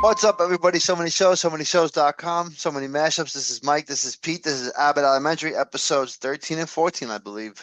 What's up, everybody? So many shows, so many shows.com, so many mashups. This is Mike. This is Pete. This is Abbott Elementary, episodes 13 and 14, I believe.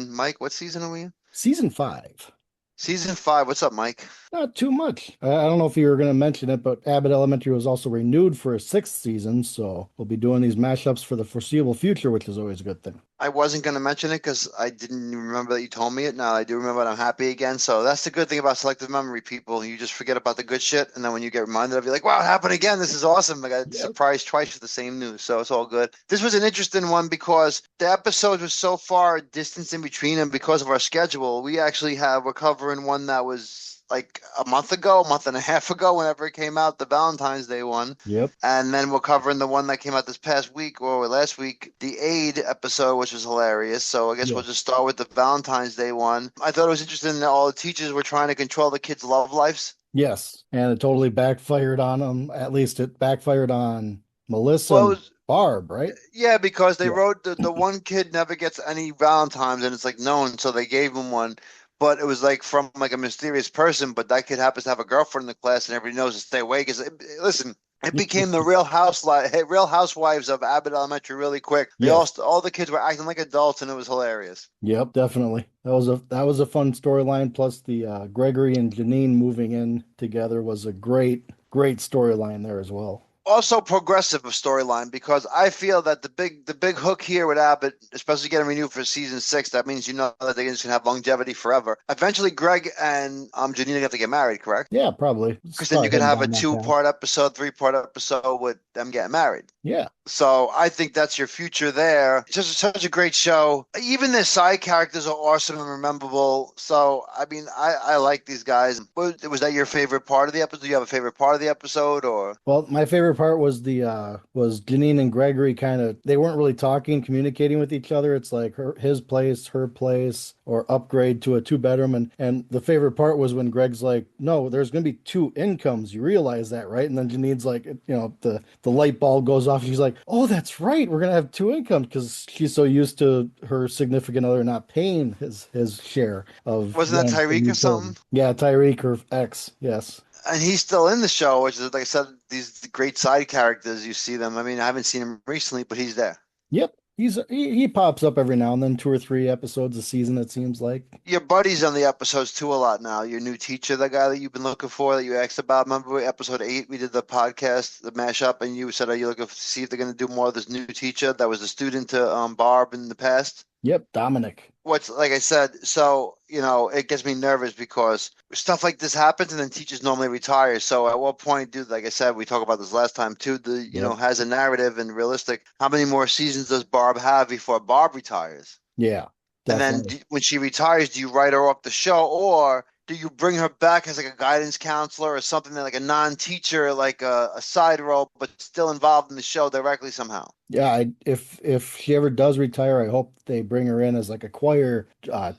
Mike, what season are we in? Season 5. Season 5. What's up, Mike? Not too much. I don't know if you were going to mention it, but Abbott Elementary was also renewed for a sixth season, so we'll be doing these mashups for the foreseeable future, which is always a good thing. I wasn't going to mention it because I didn't even remember that you told me it. Now I do remember and I'm happy again. So that's the good thing about selective memory, people. You just forget about the good shit. And then when you get reminded of it, you're like, wow, it happened again. This is awesome. I got Yep. surprised twice with the same news. So it's all good. This was an interesting one because the episodes were so far distance in between. And because of our schedule, we're covering one that was like a month ago, a month and a half ago, whenever it came out, the Valentine's Day one. Yep. And then we're covering the one that came out this past week or last week, the Aid episode, which was hilarious. So I guess we'll Yes. just start with the Valentine's Day one. I thought it was interesting that all the teachers were trying to control the kids' love lives. Yes. And it totally backfired on them. At least it backfired on Melissa Well, and Barb, right? yeah, because they Yeah. wrote the one kid never gets any Valentine's, and it's like known, so they gave him one. But it was like from like a mysterious person, but that kid happens to have a girlfriend in the class, and everybody knows to stay away. Because listen, it became the Real Housewives of Abbott Elementary really quick. Yes. All the kids were acting like adults, and it was hilarious. Yep, definitely. That was a fun storyline. Plus the Gregory and Janine moving in together was a great storyline there as well. Also progressive of storyline because I feel that the big hook here with Abbott, especially getting renewed for season 6, that means you know that they're just gonna have longevity forever. Eventually, Greg and Janina have to get married, correct? Yeah, probably. It's Because then probably you could heading have a down that path. two-part episode, three-part episode with them getting married. Yeah. So I think that's your future there. It's just such a great show. Even their side characters are awesome and memorable. So I mean, I like these guys. Was that your favorite part of the episode? Do you have a favorite part of the episode, or Well, my favorite part was the was Janine and Gregory kind of they weren't really talking, communicating with each other. It's like his place, her place, or upgrade to a two-bedroom. And the favorite part was when Greg's like, "No, there's gonna be two incomes. You realize that, right?" And then Janine's like, the light bulb goes off. She's like, "Oh, that's right. We're gonna have two incomes," because she's so used to her significant other not paying his share of wasn't that rent and Tyreek or utilities. something? Yeah, Tyreek, her ex. Yes. And he's still in the show, which is like I said, these great side characters. You see them. I mean, I haven't seen him recently, but he's there. Yep. He pops up every now and then, two or three episodes a season, it seems like. Your buddy's on the episodes too a lot now. Your new teacher, the guy that you've been looking for, that you asked about. Remember episode 8? We did the podcast, the mashup, and you said, "Are you looking to see if they're going to do more of this new teacher that was a student to Barb in the past?" Yep, Dominic. What's like I said, so it gets me nervous because stuff like this happens, and then teachers normally retire. So at what point do, like I said, we talked about this last time too, Yep. has a narrative and realistic. How many more seasons does Barb have before Barb retires? Yeah, And then definitely. when she retires, do you write her off the show, or do you bring her back as like a guidance counselor or something that like a non-teacher, like a side role, but still involved in the show directly somehow? Yeah, if she ever does retire, I hope they bring her in as like a choir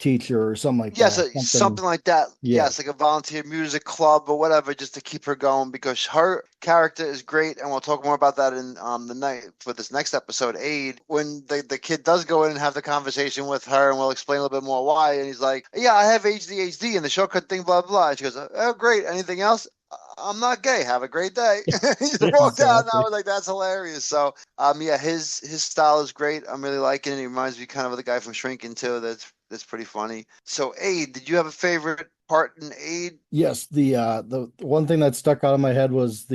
teacher or something like Yes, that. Something. something like that. Yes, Yes. like a volunteer music club or whatever, just to keep her going because her character is great, and we'll talk more about that in the night for this next episode, Aid. When the kid does go in and have the conversation with her, and we'll explain a little bit more why. And he's like, "Yeah, I have ADHD and the shortcut thing, blah blah." And she goes, "Oh, great. Anything else?" I'm not gay. Have a great day. He just walked out, and I Exactly. was like, "That's hilarious." So, yeah, his style is great. I'm really liking it. He reminds me kind of the guy from Shrinking too. That's pretty funny. So, Aid, did you have a favorite part in Aid? Yes, the one thing that stuck out of my head was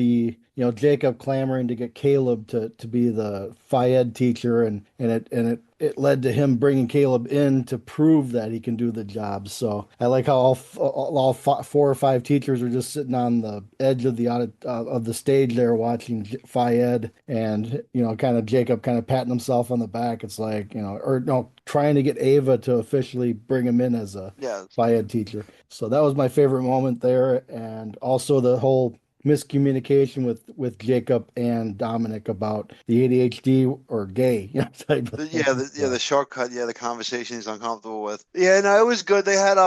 Jacob clamoring to get Caleb to be the Phi Ed teacher, and it led to him bringing Caleb in to prove that he can do the job. So I like how four or five teachers were just sitting on the edge of the stage there watching Phi Ed, and kind of Jacob kind of patting himself on the back. It's like or no, trying to get Ava to officially bring him in as a Yeah. Phi Ed teacher. So that was my favorite moment there, and also the whole miscommunication with Jacob and Dominic about the ADHD or gay, type of The, thing. yeah, the, yeah, So, the shortcut, yeah, the conversation he's uncomfortable with. Yeah, no, it was good. They had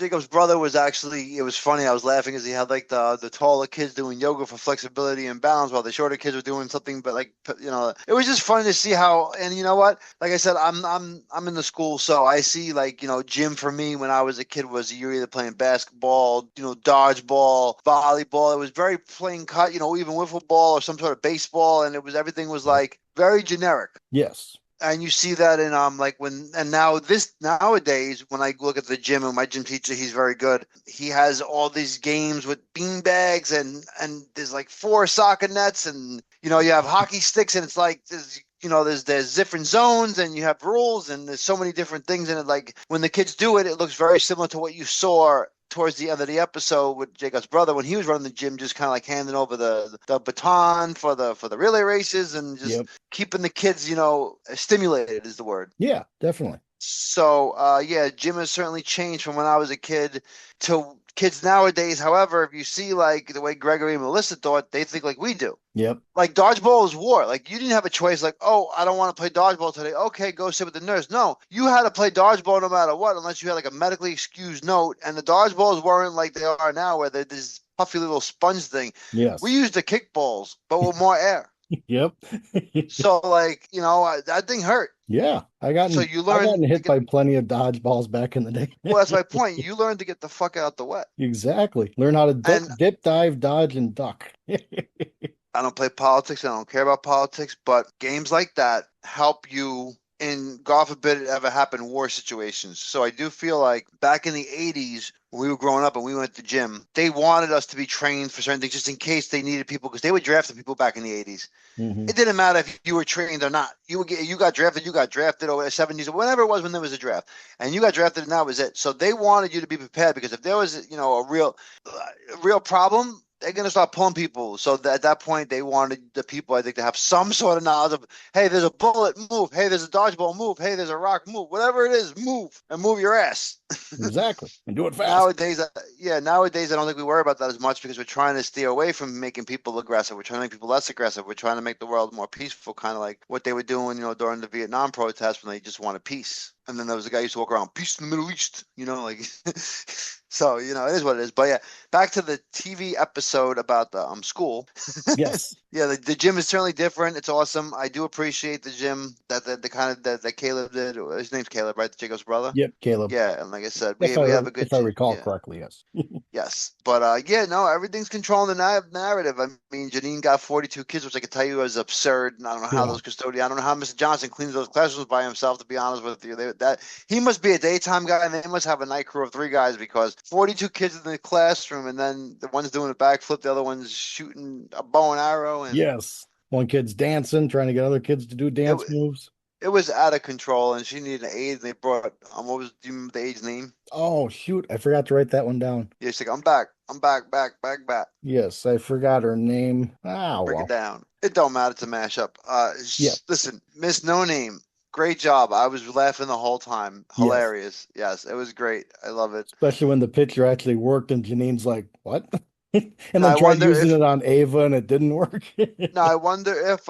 Jacob's brother was actually, it was funny. I was laughing as he had like the taller kids doing yoga for flexibility and balance while the shorter kids were doing something, but like, it was just funny to see how, and you know what? Like I said, I'm in the school, so I see like, gym for me when I was a kid was you're either playing basketball, dodgeball, volleyball. It was very plain cut, even wiffle ball or some sort of baseball, and everything was like very generic. Yes. And you see that in like nowadays when I look at the gym, and my gym teacher, he's very good. He has all these games with bean bags, and there's like 4 soccer nets, and you have hockey sticks, and it's like there's different zones, and you have rules, and there's so many different things in it. Like when the kids do it, it looks very similar to what you saw towards the end of the episode with Jacob's brother when he was running the gym, just kind of like handing over the baton for the relay races, and just keeping the kids, stimulated is the word. Yeah, definitely. So gym has certainly changed from when I was a kid to kids nowadays. However, if you see like the way Gregory and Melissa thought, they think like we do. Yep. Like dodgeball is war. Like you didn't have a choice. Like, oh, I don't want to play dodgeball today. Okay, go sit with the nurse. No, you had to play dodgeball no matter what, unless you had like a medically excused note. And the dodgeballs weren't like they are now, where they're this puffy little sponge thing. Yes. We used the kickballs, but with more air. Yep. So like, that thing hurt. Yeah, I gotten hit by plenty of dodgeballs back in the day. Well, that's my point. You learn to get the fuck out the wet. Exactly. Learn how to dip, dive, dodge, and duck. I don't play politics. I don't care about politics, but games like that help you in, God forbid it ever happen, war situations. So I do feel like back in the 80s, when we were growing up and we went to gym, they wanted us to be trained for certain things just in case they needed people, because they were drafting people back in the 80s. Mm-hmm. It didn't matter if you were trained or not. You got drafted over the 70s or whatever it was when there was a draft. And you got drafted and that was it. So they wanted you to be prepared, because if there was, a real problem, they're going to start pulling people. So at that point, they wanted the people, I think, to have some sort of knowledge of, hey, there's a bullet, move. Hey, there's a dodgeball, move. Hey, there's a rock, move. Whatever it is, move, and move your ass. Exactly. And do it fast. Nowadays, I don't think we worry about that as much, because we're trying to steer away from making people aggressive. We're trying to make people less aggressive. We're trying to make the world more peaceful, kind of like what they were doing, during the Vietnam protests when they just wanted peace. And then there was a guy who used to walk around, peace in the Middle East, like... So, it is what it is. But yeah, back to the TV episode about the school. Yes. Yeah, the gym is certainly different. It's awesome. I do appreciate the gym that Caleb did. His name's Caleb, right? Jacob's brother? Yep, Caleb. Yeah, and like I said, we have a good if I recall correctly, yes. Yes. But everything's controlling the narrative. I mean, Janine got 42 kids, which I can tell you is absurd. And I don't know how those custodians, I don't know how Mr. Johnson cleans those classrooms by himself, to be honest with you. He must be a daytime guy, and they must have a night crew of 3 guys, because 42 kids in the classroom, and then the one's doing a backflip, the other one's shooting a bow and arrow. And yes. One kid's dancing, trying to get other kids to do dance moves. It was out of control, and she needed an aide, and they brought, do you remember the aide's name? Oh, shoot. I forgot to write that one down. Yeah, she's like, I'm back. Back. Yes, I forgot her name. Break it down. It don't matter to Mashup. Listen, Miss No Name, great job. I was laughing the whole time. Hilarious. Yes, it was great. I love it. Especially when the picture actually worked and Janine's like, what? And then tried using it on Ava and it didn't work. No, I wonder if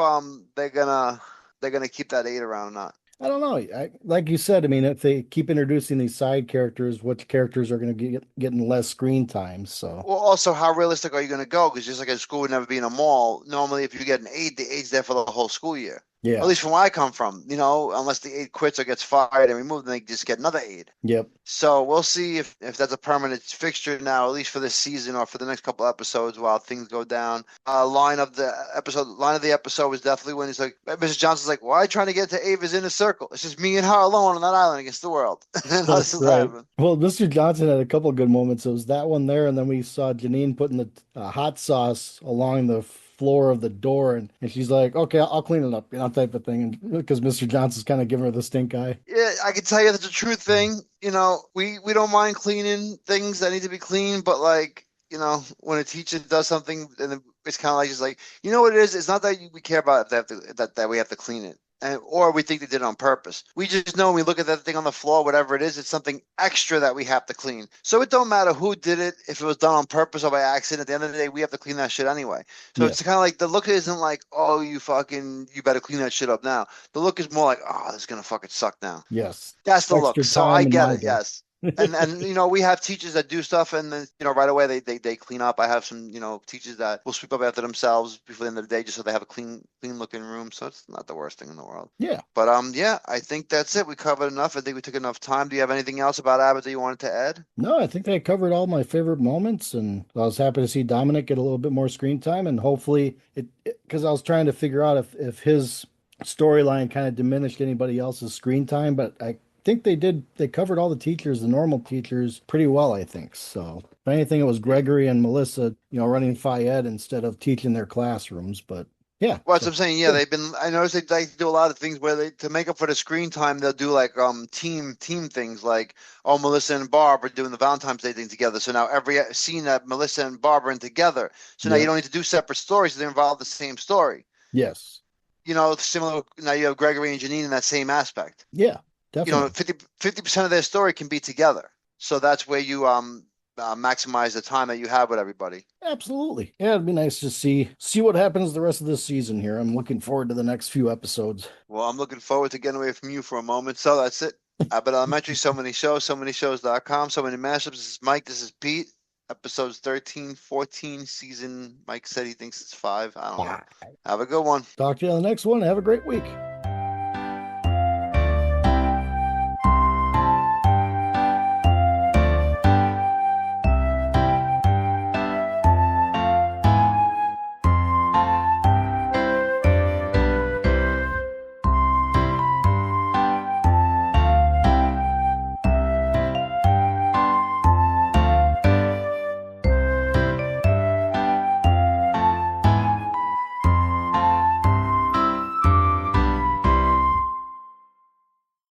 they're gonna keep that 8 around or not. I don't know. Like you said, I mean, if they keep introducing these side characters, which characters are going to getting less screen time? So, well, also, how realistic are you going to go? Because just like a school would never be in a mall. Normally, if you get an aide, the aide's there for the whole school year. Yeah. At least from where I come from, unless the aide quits or gets fired and removed, then they just get another aide. Yep. So we'll see if that's a permanent fixture now, at least for this season or for the next couple episodes while things go down. Line of the episode was definitely when he's like, Mrs. Johnson's like, why are you trying to get to Ava's inner circle? It's just me and her alone on that island against the world. That's right. Well, Mr. Johnson had a couple good moments. It was that one there, and then we saw Janine putting the hot sauce along the floor of the door, and she's like, okay, I'll clean it up, type of thing, and because Mr. Johnson's kind of giving her the stink eye. Yeah, I can tell you that's a true thing. We don't mind cleaning things that need to be cleaned, but like, when a teacher does something, and it's kind of like, just like, what it is? It's not that we care about that we have to clean it. Or we think they did it on purpose. We just know when we look at that thing on the floor, whatever it is, it's something extra that we have to clean. So it don't matter who did it, if it was done on purpose or by accident. At the end of the day, we have to clean that shit anyway. So It's kind of like the look isn't like, oh, you better clean that shit up now. The look is more like, oh, this is going to fucking suck now. Yes. That's the look. So I get it, yes. And we have teachers that do stuff, and then right away they clean up. I have some teachers that will sweep up after themselves before the end of the day, just so they have a clean looking room. So it's not the worst thing in the world. Yeah. But yeah, I think that's it. We covered enough. I think we took enough time. Do you have anything else about Abbott that you wanted to add? No, I think I covered all my favorite moments, and I was happy to see Dominic get a little bit more screen time, and hopefully because I was trying to figure out if his storyline kind of diminished anybody else's screen time, but I think they did. They covered all the teachers, the normal teachers, pretty well, I think. So if anything, it was Gregory and Melissa, running Phi Ed instead of teaching their classrooms. But yeah, Well, that's what so I'm saying. Yeah, good. they've been. I noticed they like to do a lot of things where they to make up for the screen time, they'll do like team things like Melissa and Barb are doing the Valentine's Day thing together. So now every scene that Melissa and Barb are in together. So now you Yep. don't need to do separate stories. They're involved in the same story. Yes. Similar. Now you have Gregory and Janine in that same aspect. Yeah, definitely. 50% of their story can be together. So that's where you maximize the time that you have with everybody. Absolutely. Yeah, it'd be nice to see what happens the rest of this season here. I'm looking forward to the next few episodes. Well, I'm looking forward to getting away from you for a moment. So that's it. Abbott Elementary, so many shows, so many shows.com, so many mashups. This is Mike. This is Pete. Episodes 13, 14, season. Mike said he thinks it's 5. I don't know. Bye. Have a good one. Talk to you on the next one. Have a great week.